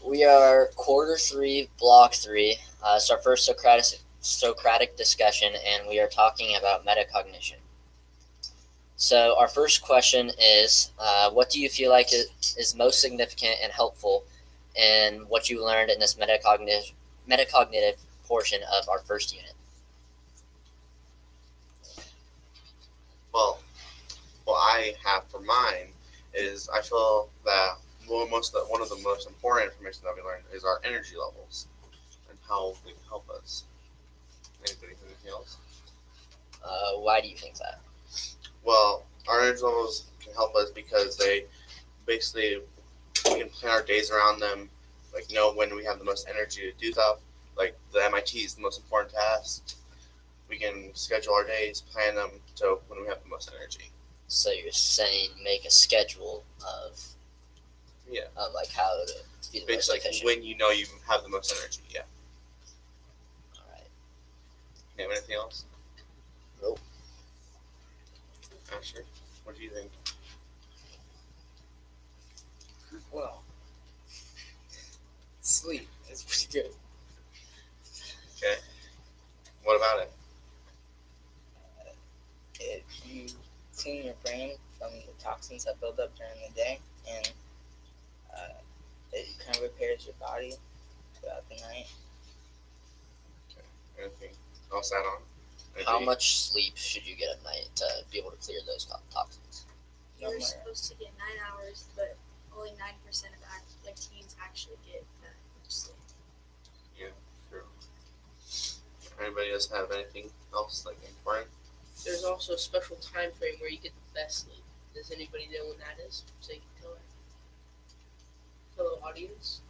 We are quarter three, block three. It's our first Socratic discussion, and we are talking about metacognition. So, our first question is what do you feel like is most significant and helpful in what you learned in this metacognitive portion of our first unit? Well, what I have for mine is I feel that one of the most important information that we learned is our energy levels and how they can help us. Anybody have anything else? Why do you think that? Well, our energy levels can help us because they basically we can plan our days around them, like know when we have the most energy to do stuff. Like the MIT is the most important task. We can schedule our days, plan them to when we have the most energy. So you're saying make a schedule of like how to be the most efficient. When you know you have the most energy, yeah. All right. You have anything else? Nope. Asher, what do you think? Well, sleep is pretty good. Okay. What about it? You clean your brain from the toxins that build up during the day, and it kind of repairs your body throughout the night. Okay. Anything else add on? How much sleep should you get at night to be able to clear those toxins? You're supposed to get 9 hours, but only 9% of teens actually get that much sleep. Yeah, true. Anybody else have anything else like important? There's also a special time frame where you get the best sleep. Does anybody know when that is? So you can tell our fellow audience.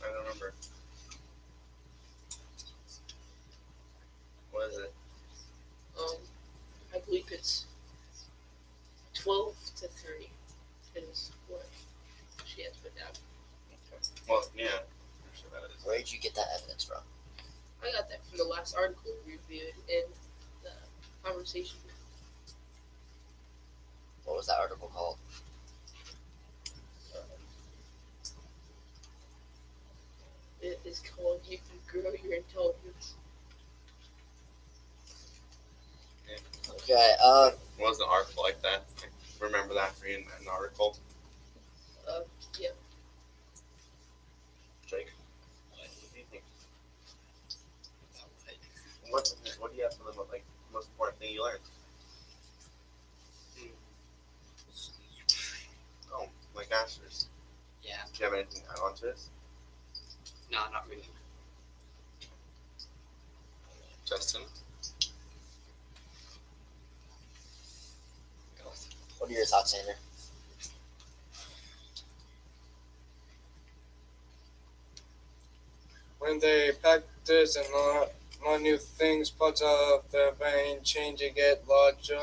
I don't remember. What is it? I believe it's 12 to 3 is what she has put down. Okay. Well, yeah. I'm sure that is. Where did you get that evidence from? I got that from the last article we reviewed in the conversation. What was that article called? It is called "You Can Grow Your Intelligence." Okay. What was the article like that? I remember that reading an article. Yeah. Jake, what do you think? What do you have for the most important thing you learned? Oh, like Asher's. Yeah. Do you have anything to add on to this? No, not really. Justin? What are your thoughts, Sander? When they practice and learn new things, parts of their brain change and get larger,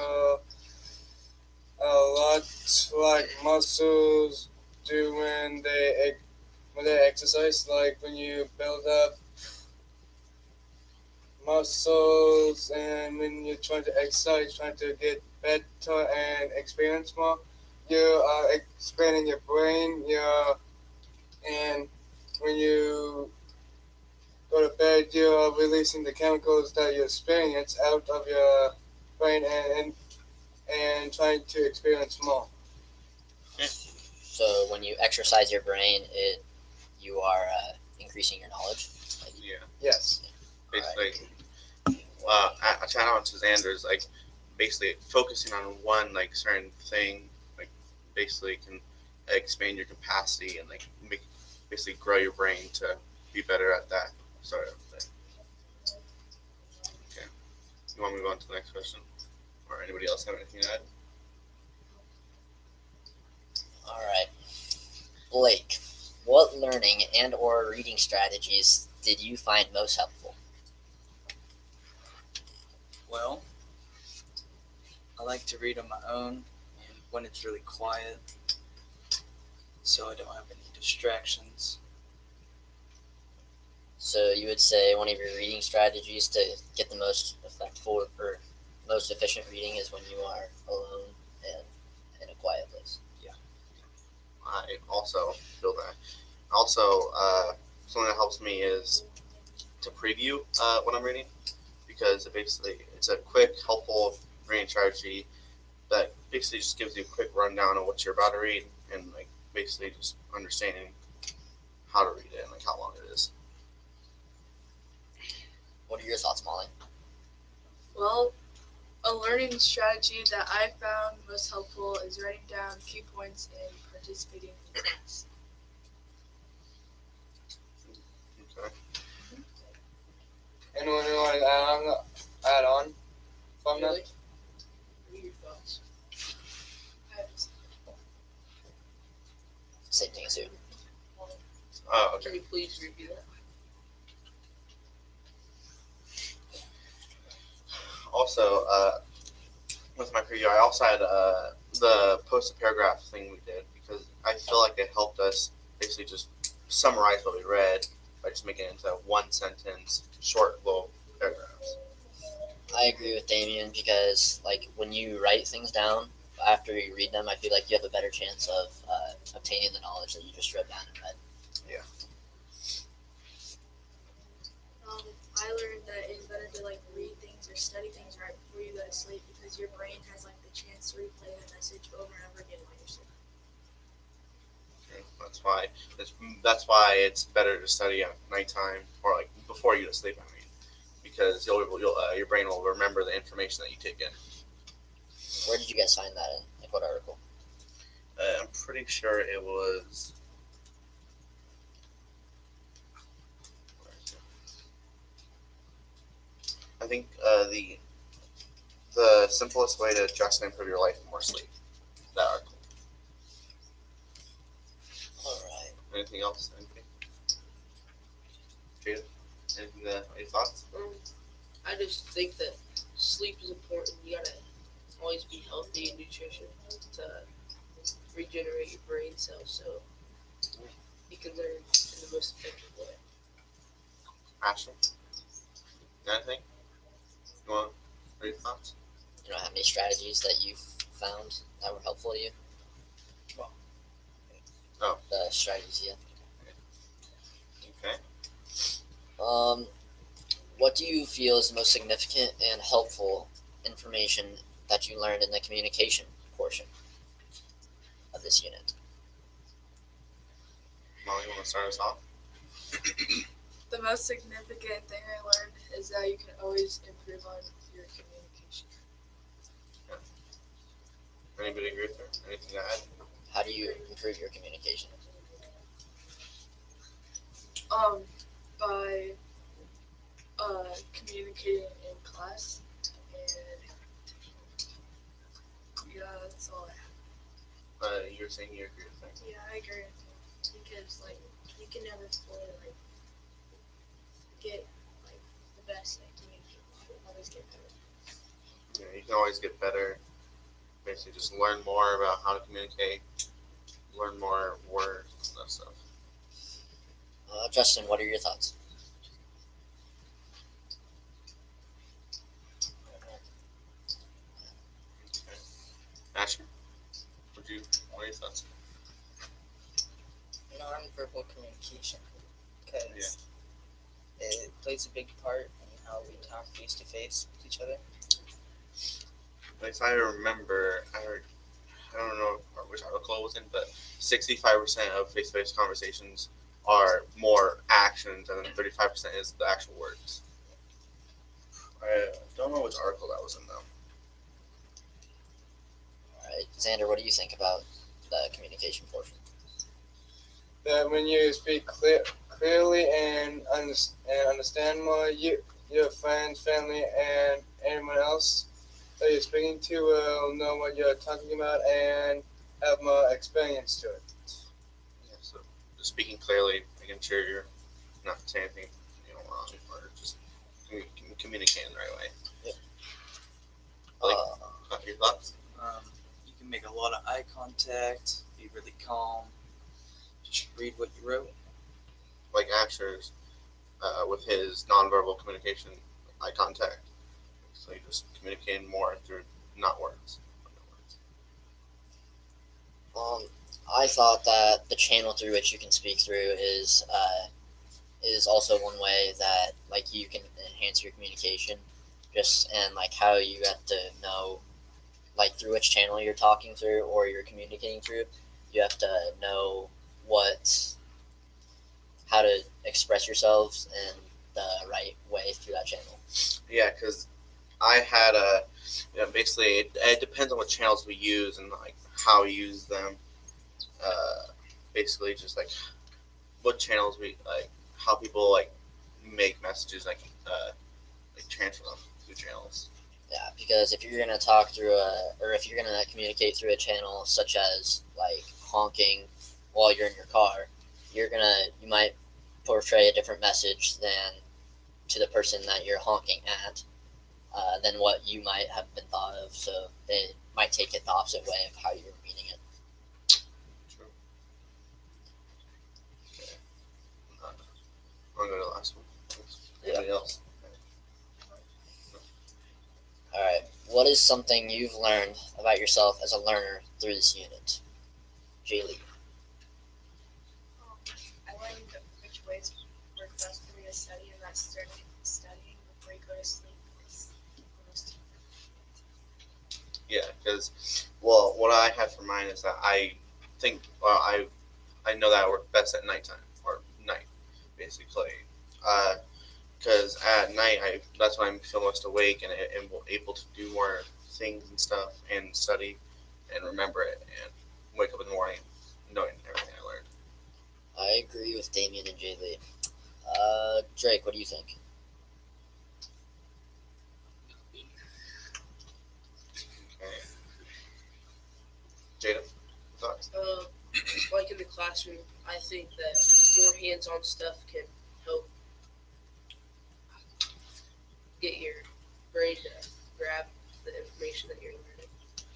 a lot like muscles do when they exercise. Like when you build up muscles and when you're trying to exercise, trying to get better and experience more, you are expanding your brain. And when you go to bed, you are releasing the chemicals that you experience out of your brain and trying to experience more. So when you exercise your brain, you are increasing your knowledge. Yeah. Yes. Basically, I chat on to Xander's basically focusing on one certain thing, basically can expand your capacity and basically grow your brain to be better at that sort of thing. Okay. You want to move on to the next question? Or anybody else have anything to add? All right. Blake, what learning and or reading strategies did you find most helpful? Well, I like to read on my own and when it's really quiet, so I don't have any distractions. So you would say one of your reading strategies to get the most effective or most efficient reading is when you are alone and in a quiet place. Yeah. I also feel that. Also, something that helps me is to preview what I'm reading because it's a quick, helpful reading strategy that basically just gives you a quick rundown of what you're about to read and like basically just understanding how to read it and like how long it is. What are your thoughts, Molly? Well, a learning strategy that I found most helpful is writing down key points and participating in class. Okay. Anyone who want to add on from that? Really? What are your thoughts? Same thing as you. Oh, Can okay. you please review that? Also, with my preview, I also had the post paragraph thing we did because I feel like it helped us basically just summarize what we read by just making it into one sentence, short little paragraphs. I agree with Damien because, like, when you write things down after you read them, I feel like you have a better chance of obtaining the knowledge that you just wrote down and read. I learned that it's better to like read things or study things right before you go to sleep because your brain has like the chance to replay the message over and over again while you're sleeping. Okay. That's why it's better to study at nighttime or like before you go to sleep. I mean, because your brain will remember the information that you take in. Where did you guys find that in? Like, what article? I'm pretty sure it was. I think the simplest way to adjust and improve your life and more sleep. That article. All right. Anything else? Anything? Jada? Anything? Any thoughts? I just think that sleep is important. You gotta always be healthy and nutrition to regenerate your brain cells so you can learn in the most effective way. Ashley? Anything? You want? Any thoughts? You don't have any strategies that you've found that were helpful to you? Well, Oh. The strategies, yeah. Okay. What do you feel is the most significant and helpful information that you learned in the communication portion of this unit? Molly, you want to start us off? The most significant thing I learned is that you can always improve on your communication. Anybody agree with her? Anything to add? How do you improve your communication? By communicating in class, and yeah, that's all I have. You were saying you agree with her. Yeah, I agree with you because like you can never fully like get like the best at communicating. You can always get better. Yeah, you can always get better. Basically, just learn more about how to communicate, learn more words and that stuff. Justin, what are your thoughts? Okay. Ashley, what are your thoughts? Nonverbal communication, because it plays a big part in how we talk face to face with each other. If I remember, I don't know which article it was in, but 65% of face-to-face conversations are more actions, and then 35% is the actual words. I don't know which article that was in though. All right, Xander, what do you think about the communication portion? That when you speak clearly and understand more, your friends, family, and anyone else that you're speaking to will know what you're talking about and have more experience to it. Yeah, so just speaking clearly, making sure you're not saying anything wrong, or just communicating the right way. Yep. Blake, your thoughts? You can make a lot of eye contact, be really calm, just read what you wrote. Like Asher's with his nonverbal communication, eye contact. So you just communicating more through not words. I thought that the channel through which you can speak through is also one way that like you can enhance your communication, just and like how you have to know like through which channel you're talking through or you're communicating through. You have to know how to express yourselves in the right way through that channel. Yeah, because I had basically it depends on what channels we use and like how we use them. Basically, just like what channels we like, how people like make messages like transfer them through channels. Yeah, because if you're gonna talk through or if you're gonna communicate through a channel such as like honking while you're in your car, you might portray a different message than to the person that you're honking at than what you might have been thought of. So they might take it the opposite way of how you're meaning it. True. Okay. I'll go to the last one. Anybody else? All right. What is something you've learned about yourself as a learner through this unit? Jaylee. I learned which ways work best for me to study, and that studying before you go to sleep is the most important. Yeah, because what I have for mine is that I think I know that I work best at nighttime or night, basically. Because at night that's when I feel most awake and able to do more things and stuff and study and remember it and wake up in the morning knowing everything I learned. I agree with Damien and Jaylee. Drake, what do you think? Okay. Jada, thoughts? Like in the classroom, I think that more hands-on stuff can help get your brain to grab the information that you're learning.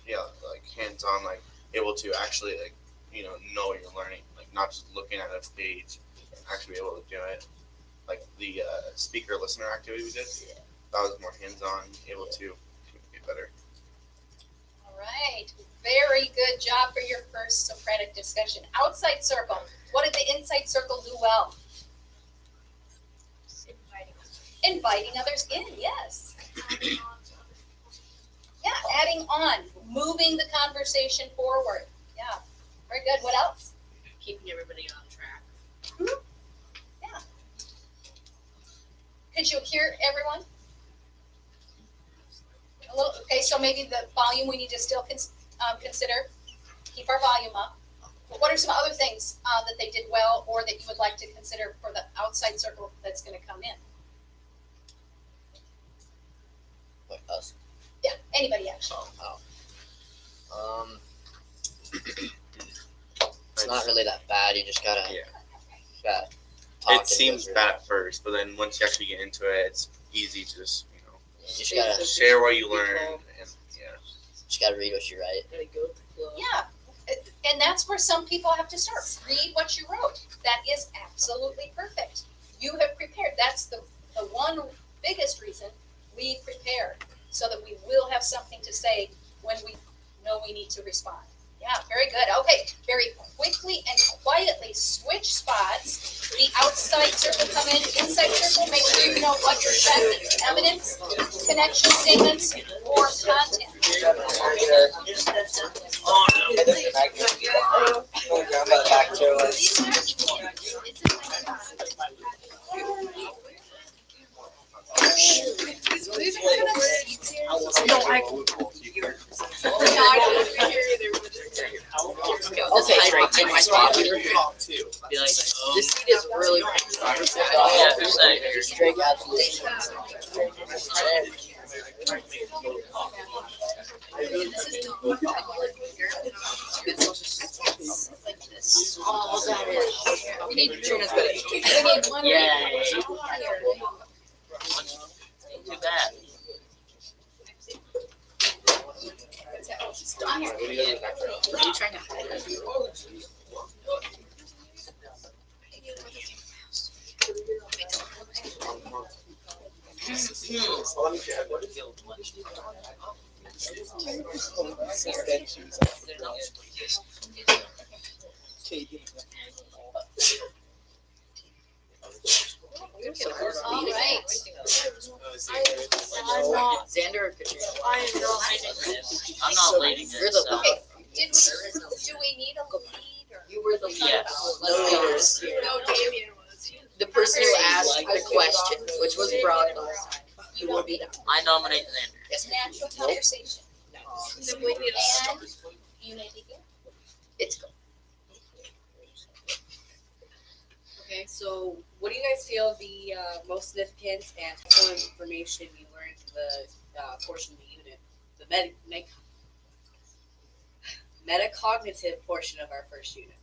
Yeah, like hands-on, like able to actually know what you're learning, like not just looking at a page, actually be able to do it. Like the speaker-listener activity we did, that was more hands-on, able to communicate better. All right. Very good job for your first Socratic discussion. Outside circle. What did the inside circle do well? Inviting others in, yes. Yeah, adding on, moving the conversation forward. Yeah, very good. What else? Keeping everybody on track. Yeah. Could you hear everyone? A little, okay, so maybe the volume we need to still consider. Keep our volume up. But what are some other things that they did well or that you would like to consider for the outside circle that's going to come in? Like us? Yeah, anybody actually. It's not really that bad. You just gotta, Yeah. talk. It seems bad at first, but then once you actually get into it, it's easy to just You just gotta share what you learned and read what you write. Gotta go with the flow. Yeah, and that's where some people have to start. Read what you wrote. That is absolutely perfect. You have prepared. That's the one biggest reason we prepare, so that we will have something to say when we know we need to respond. Yeah, very good. Okay, very quickly and quietly switch spots. The outside circle come in, inside circle, make sure you know what you're checking. Evidence, connection statements, or content. Okay, Drake, take my spot. Be like, this seat is really Yeah, Drake, absolutely. We need to turn us good. We need one. Yay. Here. Too bad. What are you trying to hide? All right. I'm not. Xander, I am not. I'm not leading it. You're the So. Okay, do we need a lead or? you were the Yes. no leaders. No, Damien was. The person who asked the question, which was brought up. You don't need a I nominate Xander. Yes, natural conversation. Simply need a start. You may begin. it's go. Okay, so what do you guys feel the most significant and helpful information you learned in the portion of the unit, the metacognitive portion of our first unit?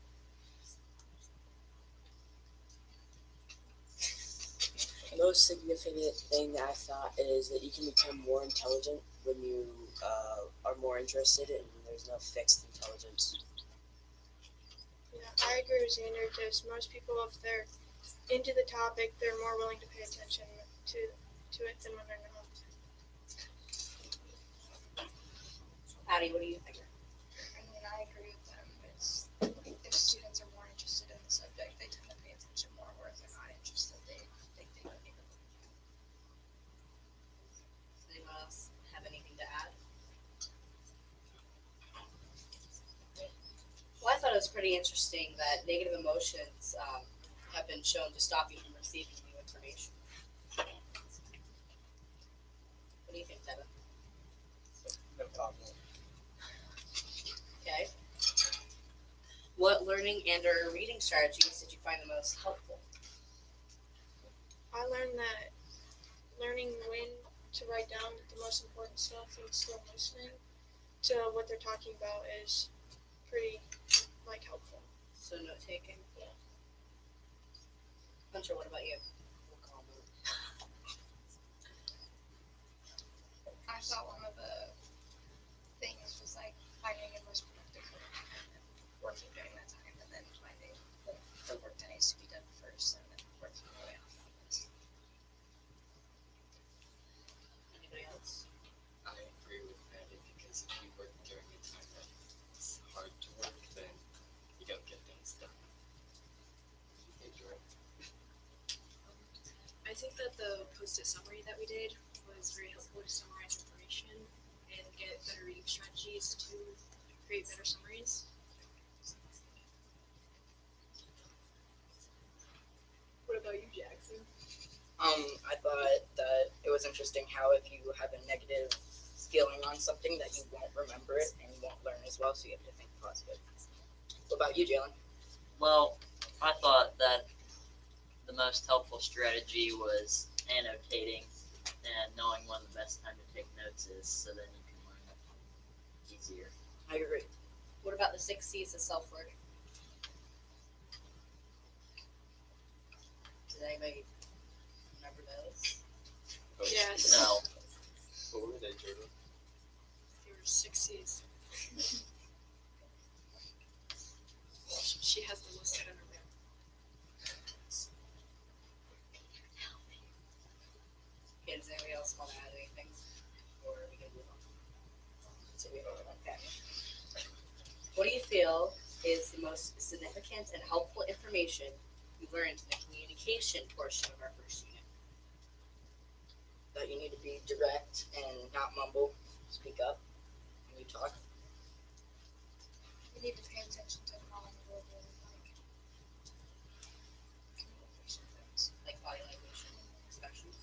Most significant thing I thought is that you can become more intelligent when you are more interested and there's no fixed intelligence. Yeah, I agree with Xander because most people, if they're into the topic, they're more willing to pay attention to it than when they're not. Addie, what do you think? I mean, I agree with them. It's, if students are more interested in the subject, they tend to pay attention more, whereas they're not interested, they think they don't need it. Does anyone else have anything to add? Well, I thought it was pretty interesting that negative emotions have been shown to stop you from receiving new information. What do you think, Devin? No problem. Okay. What learning and/or reading strategies did you find the most helpful? I learned that learning when to write down the most important stuff and still listening to what they're talking about is pretty helpful. So note taking. Yeah. Hunter, what about you? I thought one of the things was finding a most productive working during that time, and then finding the work that needs to be done first, and then working my way off that list. Anybody else? I agree with Patty because if you work during a time that's hard to work, then you don't get things done. I think that the post-it summary that we did was very helpful to summarize information and get better reading strategies to create better summaries. What about you, Jackson? I thought that it was interesting how if you have a negative feeling on something that you won't remember it and you won't learn as well, so you have to think positive. What about you, Jalen? Well, I thought that the most helpful strategy was annotating and knowing when the best time to take notes is, so then you can learn it easier. I agree. What about the 6 C's of self-work? Did anybody remember those? Yes. No. What were they, Jordan? There were 6 C's. She has the list in her room. Okay, does anybody else want to add anything? Or are we gonna move on? So we vote on that. What do you feel is the most significant and helpful information you learned in the communication portion of our first unit? That you need to be direct and not mumble, speak up when you talk. You need to pay attention to non-verbal, communication things. Like body language and expressions?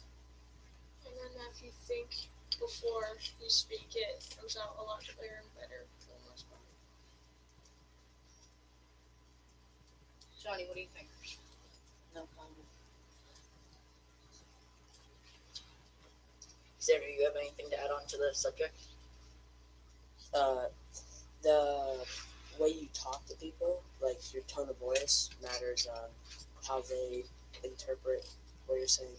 And then if you think before you speak, it comes out a lot clearer and better for the most part. Johnny, what do you think? No comment. Sarah, do you have anything to add on to the subject? The way you talk to people, like your tone of voice, matters on how they interpret what you're saying.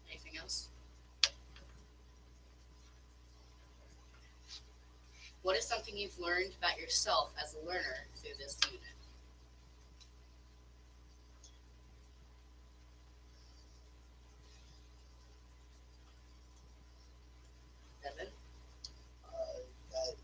Anything else? What is something you've learned about yourself as a learner through this unit? Evan? That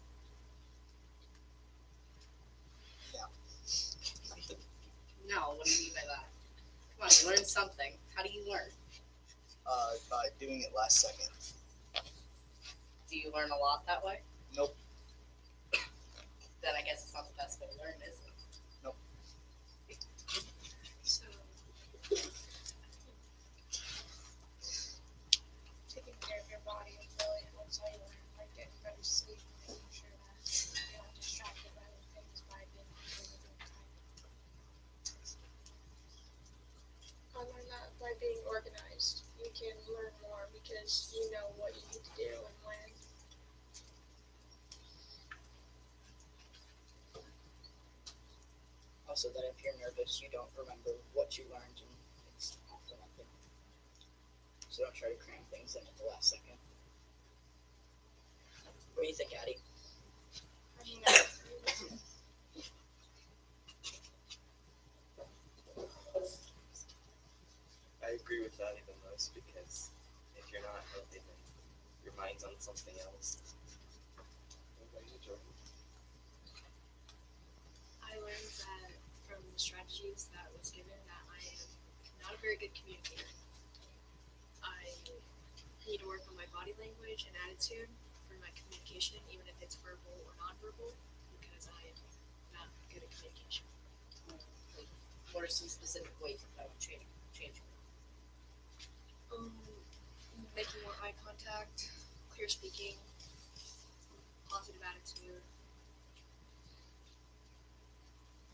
doing it last second. Do you learn a lot that way? Nope. Then I guess it's not the best way to learn, is it? So taking care of your body really helps how you learn, like getting better sleep, making sure that you're not distracted by other things by being hungry at the time. I learned that by being organized, you can learn more because you know what you need to do and when. Also, that if you're nervous, you don't remember what you learned, and it's all for nothing. So don't try to cram things in at the last second. What do you think, Addie? I mean, I agree with that even most because if you're not healthy, then your mind's on something else. What about you, Jordan? I learned that from the strategies that was given that I am not a very good communicator. I need to work on my body language and attitude for my communication, even if it's verbal or nonverbal, because I am not good at communication. What are some specific ways that would change? Making more eye contact, clear speaking, positive attitude,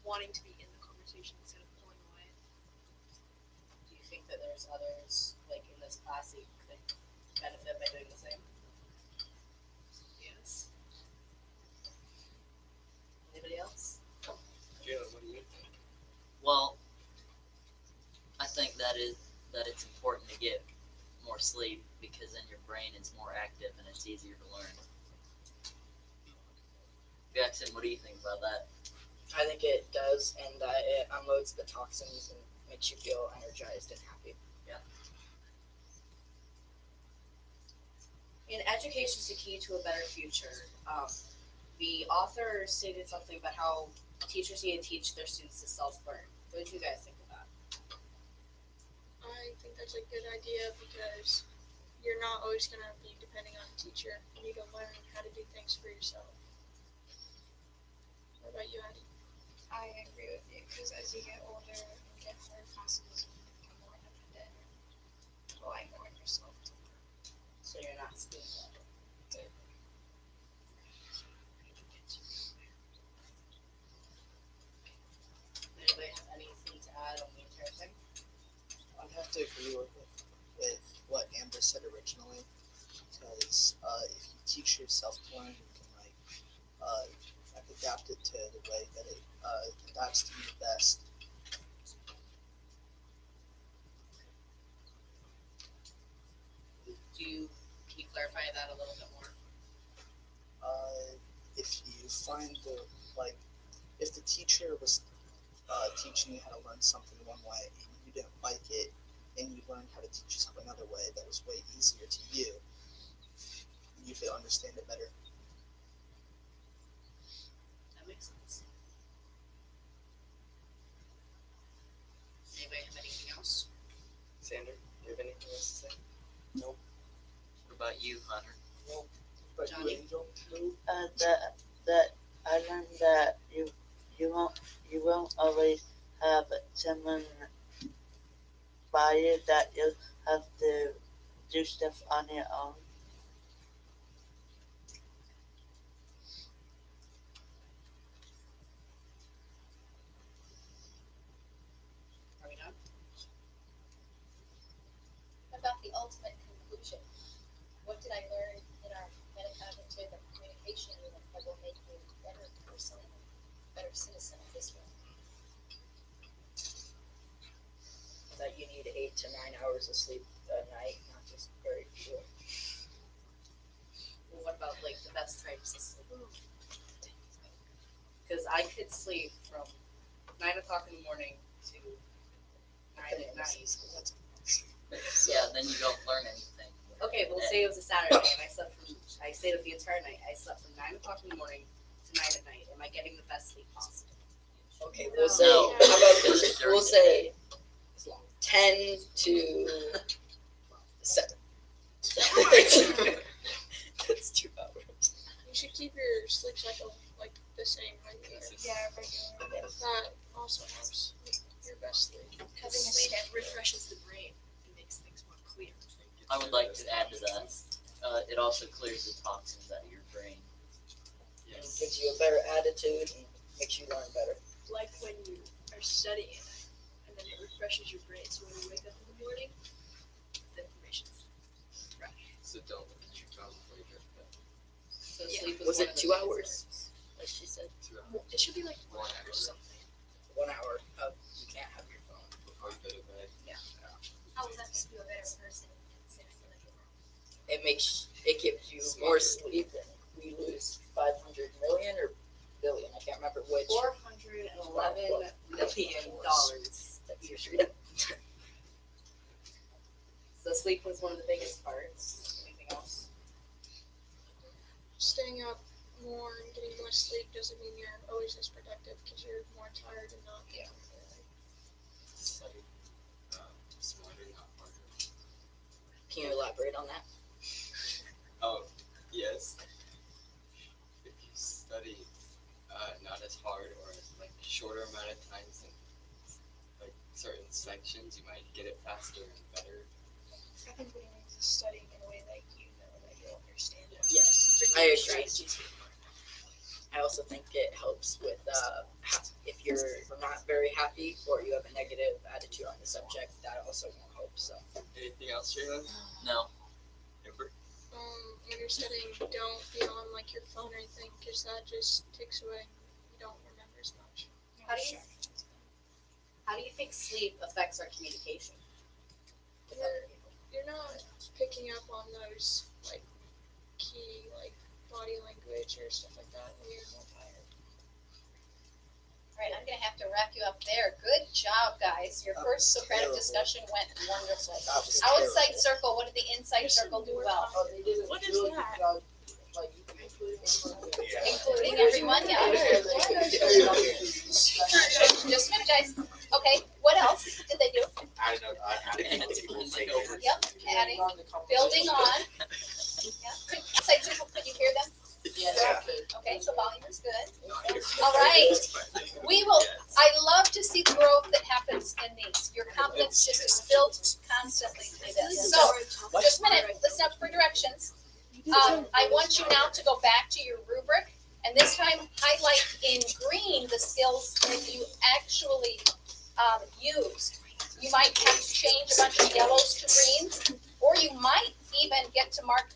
wanting to be in the conversation instead of pulling away. Do you think that there's others, like in this class, that you could benefit by doing the same? Yes. Anybody else? Jalen, what do you think? Well, I think that it's important to get more sleep because then your brain is more active and it's easier to learn. Jackson, what do you think about that? I think it does, and it unloads the toxins and makes you feel energized and happy. In education is the key to a better future. The author stated something about how teachers need to teach their students to self-learn. What did you guys think of that? I think that's a good idea because you're not always going to be depending on a teacher. You need to learn how to do things for yourself. What about you, Addie? I agree with you because as you get older and get more classes, you become more independent and rely more on yourself. So you're not spoon fed. Anybody have anything to add on the entire thing? I'd have to agree with what Amber said originally, because if you teach yourself to learn, you can adapt it to the way that it adapts to you the best. Can you clarify that a little bit more? If you find if the teacher was teaching you how to learn something one way and you didn't like it, and you learned how to teach yourself another way that was way easier to you, you could understand it better. That makes sense. Anybody have anything else? Sander, do you have anything else to say? What about you, Hunter? But Johnny? you, Angel? That I learned that you won't always have someone by you, that you have to do stuff on your own. Are we done? About the ultimate conclusion. What did I learn in our metacognitive and communication unit that will make me a better person, better citizen of this world? That you need 8 to 9 hours of sleep a night, not just very few. Well, what about like the best times to sleep? Because I could sleep from 9 o'clock in the morning to 9 at night. Yeah, then you don't learn anything. Okay, well, say it was a Saturday and I stayed up the entire night. I slept from 9 o'clock in the morning to 9 at night. Am I getting the best sleep possible? Okay, we'll say, No. how about Because this? it's during We'll the say 10 to 7. That's 2 hours. You should keep your sleep cycle like the same regular. Yeah, regular. That also helps your best sleep. Having a sleep refreshes the brain and makes things more clear. I would like to add to that. It also clears the toxins out of your brain. And gives you a better attitude and makes you learn better. Like when you are studying and then it refreshes your brain. So when you wake up in the morning, the information's fresh. So don't look at your phone before you go to bed. So Yeah. sleep is Was one it of the 2 biggest hours? parts. Like she said, 2 hours It should be like 1 1 hour or hour. something. 1 hour of you can't have your phone. before you go to bed. How will that make you a better person? It gives you more sleep, and we lose 500 million or billion. I can't remember which. $411 million. That's true. So sleep was one of the biggest parts. Anything else? Staying up more and getting more sleep doesn't mean you're always as productive because you're more tired and not. Yeah. Study smarter, not harder. Can you elaborate on that? Oh, yes. If you study not as hard or like shorter amount of times in like certain sections, you might get it faster and better. I think what it means is studying in a way that you know that you'll understand it. Yes, For I your agree. strategies. I also think it helps with if you're not very happy or you have a negative attitude on the subject, that also won't help. So Anything else, Jalen? No. Amber? When you're studying, don't be on like your phone or anything because that just takes away. You don't remember as much. How do you think sleep affects our communication with other people? You're not picking up on those like key like body language or stuff like that when you're more tired. All right, I'm gonna have to wrap you up there. Good job, guys. Your first Socratic discussion went wonderfully. Outside circle, what did the inside circle do well? What is that? Including everyone, yeah. Just a minute, guys. Okay, what else did they do? I know. Adding people say Yep, adding, building on. Yeah, outside circle, could you hear them? Yeah. Okay, so volume is good. All right. We will, I love to see the growth that happens in these. Your confidence just is built constantly through this. So, just a minute, listen up for directions. I want you now to go back to your rubric and this time highlight in green the skills that you actually used. You might have to change a bunch of yellows to greens, or you might even get to mark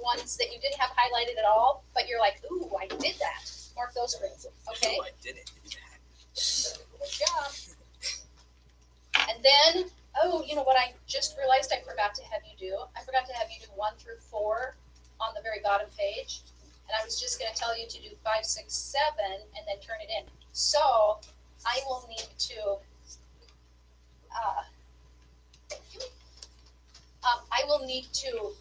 ones that you didn't have highlighted at all, but you're like, ooh, I did that. Mark those greens, okay? I didn't do that. Good job. And then, oh, you know what I just realized I forgot to have you do? I forgot to have you do 1 through 4 on the very bottom page. And I was just gonna tell you to do 5, 6, 7 and then turn it in. So I will need to, I will need to